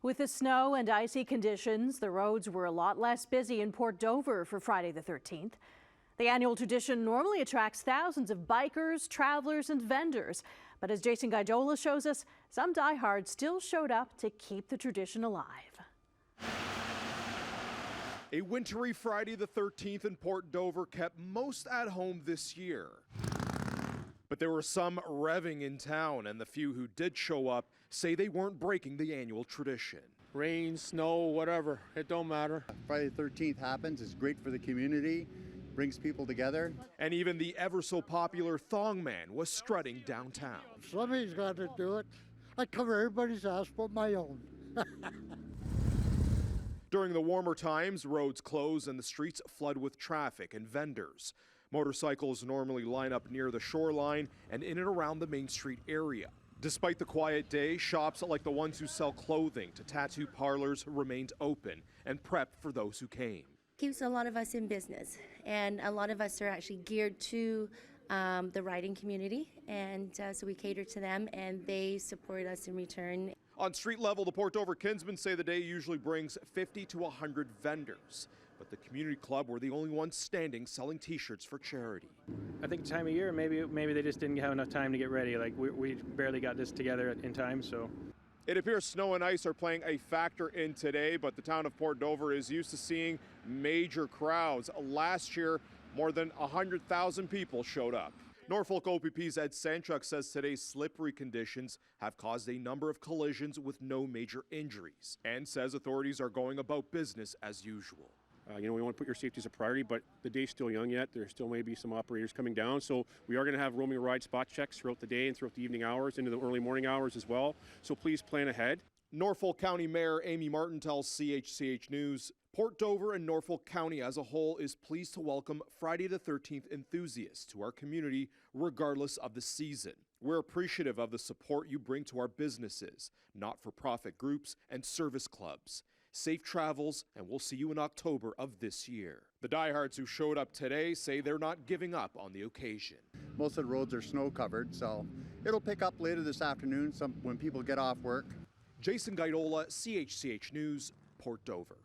With the snow and icy conditions, the roads were a lot less busy in Port Dover for Friday the 13th. The annual tradition normally attracts thousands of bikers, travelers, and vendors. But as Jason Gaidola shows us, some diehards still showed up to keep the tradition alive. A wintry Friday the 13th in Port Dover kept most at home this year. But there were some revving in town, and the few who did show up say they weren't breaking the annual tradition. Rain, snow, whatever, it don't matter. Friday the 13th happens, it's great for the community, brings people together. And even the ever so popular Thong Man was strutting downtown. Somebody's got to do it. I cover everybody's ass but my own. During the warmer times, roads close and the streets flood with traffic and vendors. Motorcycles normally line up near the shoreline and in and around the Main Street area. Despite the quiet day, shops like the ones who sell clothing to tattoo parlors remained open and prepped for those who came. Keeps a lot of us in business, and a lot of us are actually geared to the riding community, and so we cater to them and they support us in return. On street level, the Port Dover kinsmen say the day usually brings 50 to 100 vendors. But the community club were the only ones standing selling T-shirts for charity. I think the time of year, maybe they just didn't have enough time to get ready. Like we barely got this together in time, so. It appears snow and ice are playing a factor in today, but the town of Port Dover is used to seeing major crowds. Last year, more than 100,000 people showed up. Norfolk OPPs Ed Sanchuck says today's slippery conditions have caused a number of collisions with no major injuries, and says authorities are going about business as usual. We want to put your safety as a priority, but the day's still young yet. There still may be some operators coming down, so we are going to have roaming ride spot checks throughout the day and throughout the evening hours, into the early morning hours as well. So please plan ahead. Norfolk County Mayor Amy Martin tells CHCH News, Port Dover and Norfolk County as a whole is pleased to welcome Friday the 13th enthusiasts to our community regardless of the season. We're appreciative of the support you bring to our businesses, not-for-profit groups, and service clubs. Safe travels, and we'll see you in October of this year. The diehards who showed up today say they're not giving up on the occasion. Most of the roads are snow covered, so it'll pick up later this afternoon when people get off work. Jason Gaidola, CHCH News, Port Dover.